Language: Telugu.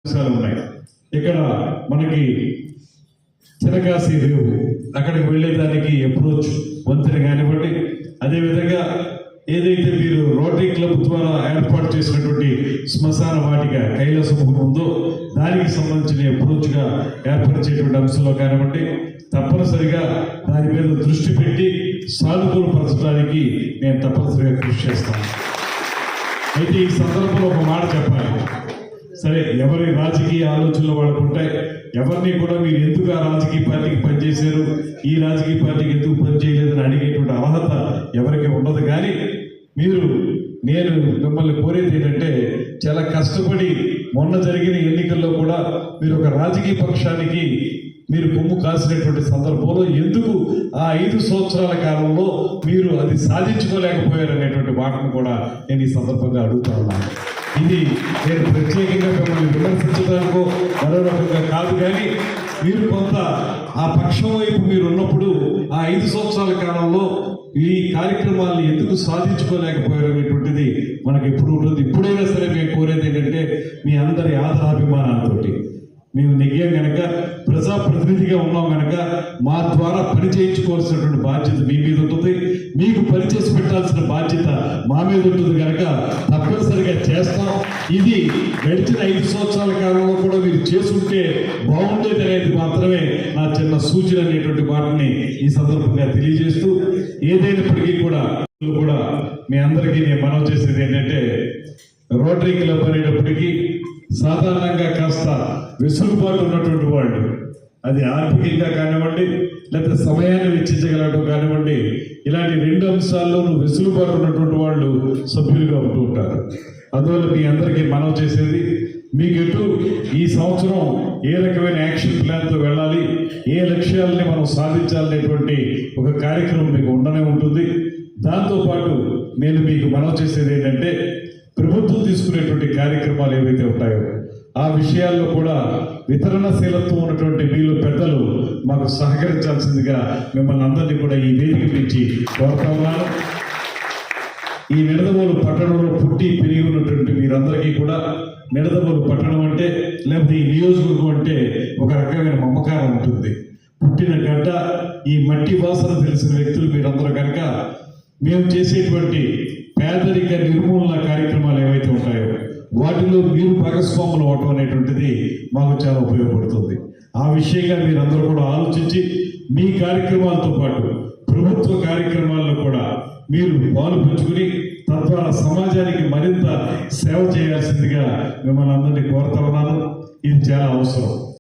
ఉన్నాయి. ఇక్కడ మనకి చిరకాశీ రేవు అక్కడికి వెళ్ళేదానికి అప్రోచ్ వంతెన కానివ్వండి, అదేవిధంగా ఏదైతే మీరు రోటరీ క్లబ్ ద్వారా ఏర్పాటు చేసినటువంటి శ్మశాన వాటిక కైలాసముఖం ఉందో దానికి సంబంధించిన అప్రోచ్గా ఏర్పరిచేటువంటి అంశంలో కానివ్వండి, తప్పనిసరిగా దాని మీద దృష్టి పెట్టి సానుకూలపరచడానికి నేను తప్పనిసరిగా కృషి చేస్తాను. అయితే ఈ సందర్భంలో ఒక మాట చెప్పాలి. సరే, ఎవరి రాజకీయ ఆలోచనలు వాళ్ళకు ఉంటాయి. ఎవరిని కూడా మీరు ఎందుకు ఆ రాజకీయ పార్టీకి పనిచేశారు, ఈ రాజకీయ పార్టీకి ఎందుకు పనిచేయలేదని అడిగేటువంటి అర్హత ఎవరికి ఉండదు. కానీ నేను మిమ్మల్ని కోరేది ఏంటంటే, చాలా కష్టపడి మొన్న జరిగిన ఎన్నికల్లో కూడా మీరు ఒక రాజకీయ పక్షానికి మీరు కొమ్ము కాసినటువంటి సందర్భంలో ఎందుకు ఆ 5 సంవత్సరాల కాలంలో మీరు అది సాధించుకోలేకపోయారనేటువంటి మాటను కూడా నేను ఈ సందర్భంగా అడుగుతా ఉన్నాను. ఇది నేను ప్రత్యేకంగా మిమ్మల్ని విమర్శించడానికో మరో రకంగా కాదు, కానీ మీరు కొంత ఆ పక్షం వైపు మీరు ఉన్నప్పుడు ఆ 5 సంవత్సరాల కాలంలో ఈ కార్యక్రమాలను ఎందుకు సాధించుకోలేకపోయారు అనేటువంటిది మనకి ఎప్పుడు ఉంటుంది. ఇప్పుడైనా సరే మేము కోరేది ఏంటంటే, మీ అందరి ఆదరాభిమానాలతోటి మేము నెగ్గాం కనుక, ప్రజాప్రతినిధిగా ఉన్నాం కనుక మా ద్వారా పని చేయించుకోవాల్సినటువంటి బాధ్యత మీ మీద ఉంటుంది, మీకు పనిచేసి పెట్టాల్సిన బాధ్యత మా మీద ఉంటుంది కనుక తప్పనిసరిగా చేస్తాం. ఇది గడిచిన 5 సంవత్సరాల కాలంలో కూడా మీరు చేసుకుంటే బాగుండేది అనేది మాత్రమే నా చిన్న సూచన అనేటువంటి మాటని ఈ సందర్భంగా తెలియజేస్తూ, ఏదైనప్పటికీ కూడా మీ అందరికీ నేను మనవి చేసేది ఏంటంటే, రోటరీ క్లబ్ అనేటప్పటికీ సాధారణంగా కాస్త వెసులుబాటు ఉన్నటువంటి వాళ్ళు, అది ఆర్థికంగా కానివ్వండి లేకపోతే సమయాన్ని వెచ్చించగలగడం కానివ్వండి, ఇలాంటి 2 అంశాల్లోనూ వెసులుబాటు ఉన్నటువంటి వాళ్ళు సభ్యులుగా ఉంటూ ఉంటారు. అందువల్ల మీ అందరికీ మనవి చేసేది, మీకెటు ఈ సంవత్సరం ఏ రకమైన యాక్షన్ ప్లాన్తో వెళ్ళాలి, ఏ లక్ష్యాలని మనం సాధించాలనేటువంటి ఒక కార్యక్రమం మీకు ఉండనే ఉంటుంది. దాంతోపాటు నేను మీకు మనవి చేసేది ఏంటంటే, ప్రభుత్వం తీసుకునేటువంటి కార్యక్రమాలు ఏవైతే ఉంటాయో ఆ విషయాల్లో కూడా వితరణశీలత్వం ఉన్నటువంటి వీళ్ళు పెద్దలు మాకు సహకరించాల్సిందిగా మిమ్మల్ని అందరినీ కూడా ఈ వేదిక నుంచి కోరుతా ఉన్నాను. ఈ నిడదవోలు పట్టణంలో పుట్టి పెరిగి ఉన్నటువంటి మీరందరికీ కూడా నిడదవోలు పట్టణం అంటే లేకపోతే ఈ నియోజకవర్గం అంటే ఒక రకమైన మమకారం ఉంటుంది. పుట్టిన గడ్డ, ఈ మట్టి వాసన తెలిసిన వ్యక్తులు మీరందరూ కనుక, మేము చేసేటువంటి పేదరిక నిర్మూలన కార్యక్రమాలు ఏవైతే ఉంటాయో వాటిలో మీరు భాగస్వాములు అవటం అనేటువంటిది మాకు చాలా ఉపయోగపడుతుంది. ఆ విషయంగా మీరందరూ కూడా ఆలోచించి మీ కార్యక్రమాలతో పాటు ప్రభుత్వ కార్యక్రమాల్లో కూడా మీరు పాలు పంచుకుని తద్వారా సమాజానికి మరింత సేవ చేయాల్సిందిగా మిమ్మల్ని అందరినీ కోరుతా ఉన్నాను. ఇది చాలా అవసరం.